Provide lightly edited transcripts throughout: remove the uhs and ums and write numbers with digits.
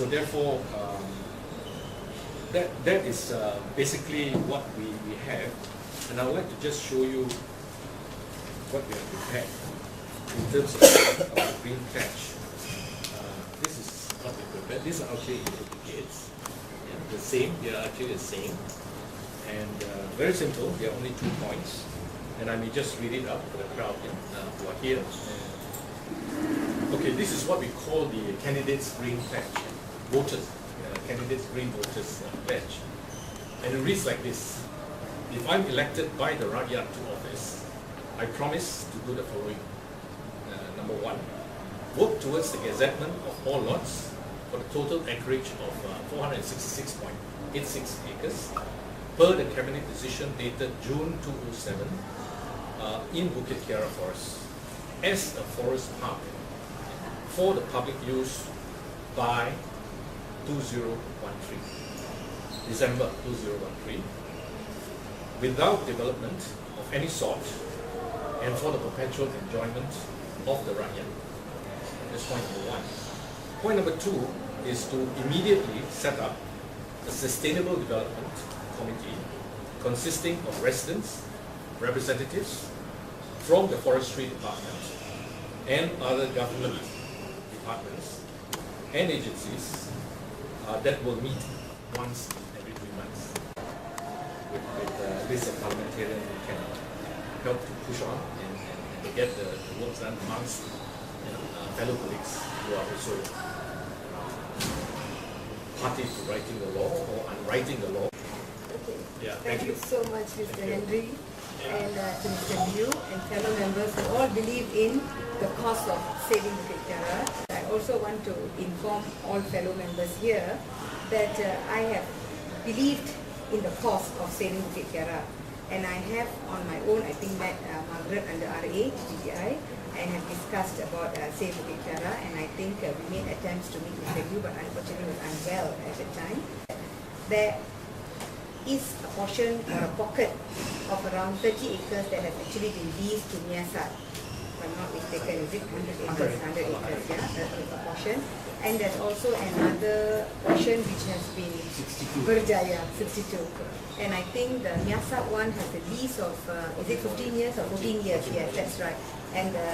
So therefore, that is basically what we have, and I would like to just show you what we have prepared in terms of our green patch. This is what we prepared. These are actually duplicates. Yeah, the same. They are actually the same, and very simple. There are only 2 points, and I may just read it out for the crowd who are here. Okay, this is what we call the candidates green patch, voters. Candidates green voters badge, and it reads like this: if I'm elected by the Rakyat to office, I promise to do the following. Number 1, work towards the gazettement of all lots for the total acreage of 466.86 acres per the cabinet decision dated June 2007 in Bukit Kiara Forest as a forest park for the public use by 2013, December 2013, without development of any sort, and for the perpetual enjoyment of the Rakyat. That's point number 1. Point number 2 is to immediately set up a sustainable development committee consisting of residents, representatives from the forestry department and other government departments and agencies that will meet once every 3 months. With this parliamentarian who can help to push on and get the work done amongst fellow colleagues who are also party to writing the law or unwriting the law. Okay. Yeah, thank you so much, Mr. Henry, and to Mr. Liu and fellow members who all believe in the cause of saving Bukit Kiara. I also want to inform all fellow members here that I have believed in the cause of saving Bukit Kiara, and I have on my own, I think, met Margaret under RA, GDI, and have discussed about Save Bukit Kiara, and I think we made attempts to meet Mr. Liu, but unfortunately was unwell at the time. There is a portion or a pocket of around 30 acres that has actually been leased to Miasat. If I'm not mistaken, is it 100 acres? 100 acres, yeah, that's a portion. And there's also another portion which has been Berjaya, 62. And I think the Miasat one has a lease of, is it 15 years or 14 years? Yes, that's right. And the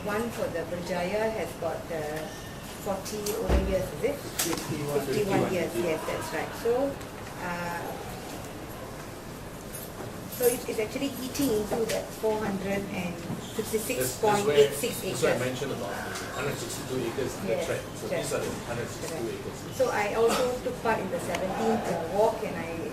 one for the Berjaya has got 40 over years, is it? 51 years, yes, that's right. So, so it's actually eating into that 466.86 acres. So I mentioned about 162 acres in the track. So these are the 162 acres. So I also took part in the 17th walk, and I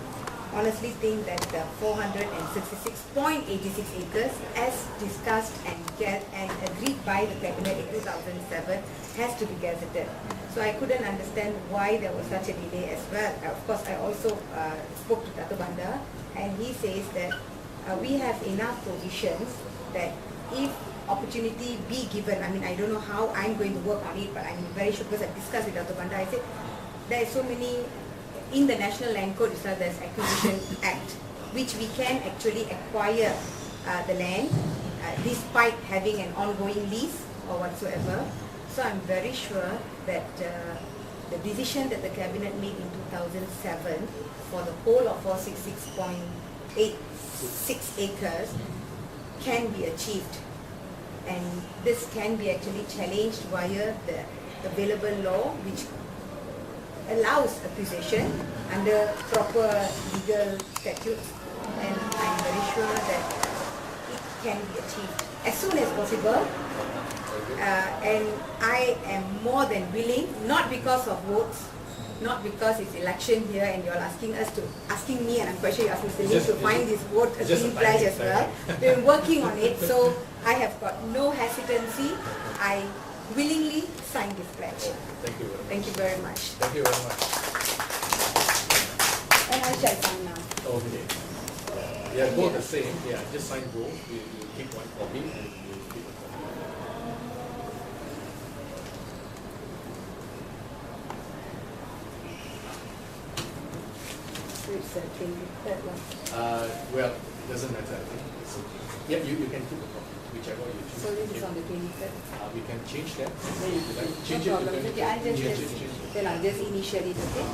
honestly think that the 466.86 acres, as discussed and agreed by the cabinet in 2007, has to be gazetted. So I couldn't understand why there was such a delay as well. Of course, I also spoke to Dato' Banda, and he says that we have enough provisions that if opportunity be given, I mean, I don't know how I'm going to work on it, but I'm very sure, because I discussed with Dato' Banda, I said there are so many, in the National Land Code itself, there's Acquisition Act, which we can actually acquire the land despite having an ongoing lease or whatsoever. So I'm very sure that the decision that the cabinet made in 2007 for the whole of 466.86 acres can be achieved, and this can be actually challenged via the available law, which allows acquisition under proper legal statutes, and I'm very sure that it can be achieved as soon as possible. And I am more than willing, not because of votes, not because it's election here and you're asking me, and I'm quite sure you're asking Mr. Lee to find this vote a green pledge as well. We've been working on it, so I have got no hesitancy. I willingly sign this pledge. Thank you very much. Thank you very much. Thank you very much. And I shall sign now. Okay. Yeah, both the same. Yeah, just sign both. You keep one copy and you keep a copy. Well, it doesn't matter. I think it's okay. Yeah, you can keep a copy. whichever you choose. So this is on the 23rd. We can change that. No problem. Okay, I'll just then I'll just initial it, okay?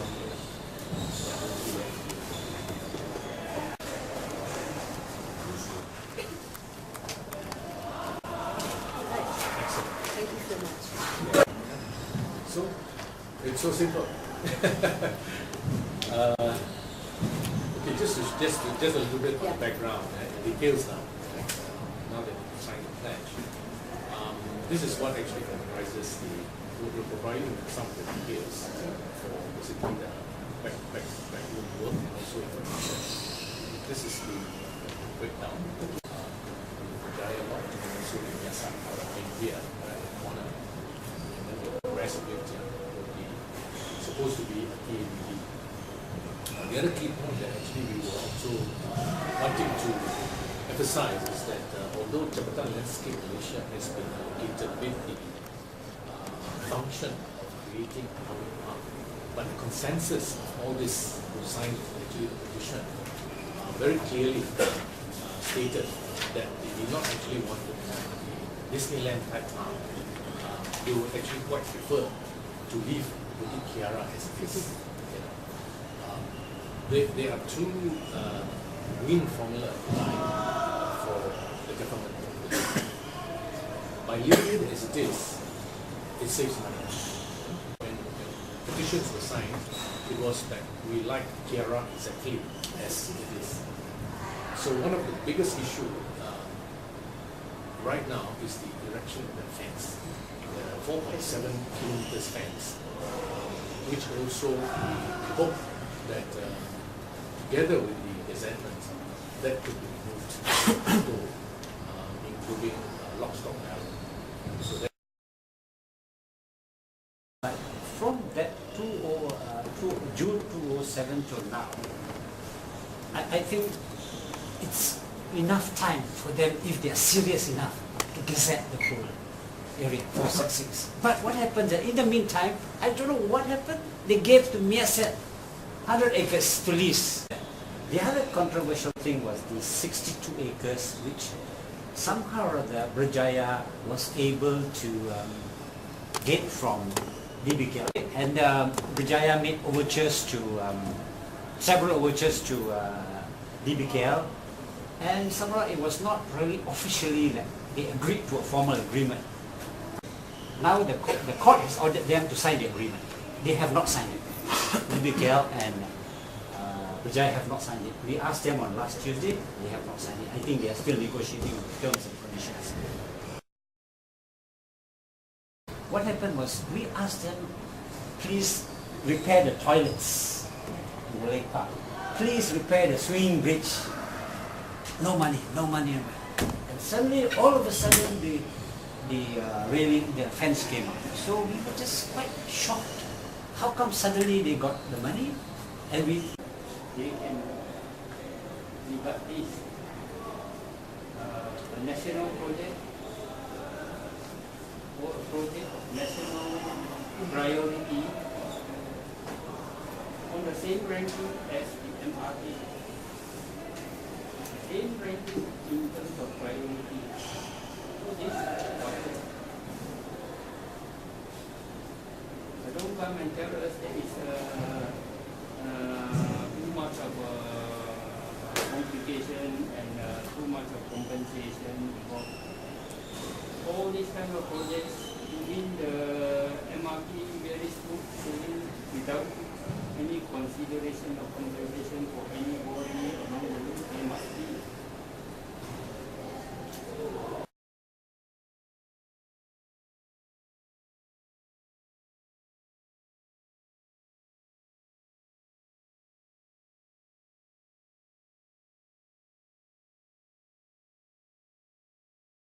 Thank you so much. So, it's so simple. Okay, just a little bit of background, the details now. Now that you signed the pledge, this is what actually comprises we're providing some of the details for basically the backroom work and also information. This is the breakdown. Dialogue and also the Yasa in here, corner. And then the rest of it will be supposed to be a KABD. The other key point that actually we were also wanting to emphasize is that although Jabatan Landscape Malaysia has been allocated with the function of creating a public park, but the consensus of all this who signed actually the petition very clearly stated that they did not actually want to have the Disneyland type park. They would actually quite prefer to leave Bukit Kiara as it is. There are two win formula for the government. By leaving it as it is, it saves money. When petitions were signed, it was that we like Kiara exactly as it is. So one of the biggest issues right now is the erection of the fence, the 4.7 kilometers fence, which also we hope that together with the Gazette, that could be moved to including lock, stock, barrel. So that from that June 2007 till now, I think it's enough time for them, if they are serious enough, to gazette the whole area 466. But what happened in the meantime, I don't know what happened. They gave to Miaset 100 acres to lease. The other controversial thing was the 62 acres, which somehow or other Berjaya was able to get from DBKL. And Berjaya made overtures to, several overtures to DBKL, and somehow it was not really officially that they agreed to a formal agreement. Now the court has ordered them to sign the agreement. They have not signed it. DBKL and Berjaya have not signed it. We asked them on last Tuesday, they have not signed it. I think they are still negotiating on the terms and conditions. What happened was, we asked them, please repair the toilets in the lake park. Please repair the swinging bridge. No money, no money. And suddenly, all of a sudden, the railing, the fence came up. So we were just quite shocked. How come suddenly they got the money? And they got this a national project, or a project of national priority on the same ranking as the MRT. Same ranking in terms of priority. So this don't come and tell us there is too much of complication and too much of compensation involved. All these kind of projects within the MRT very smooth sailing without any consideration or compensation for anybody along the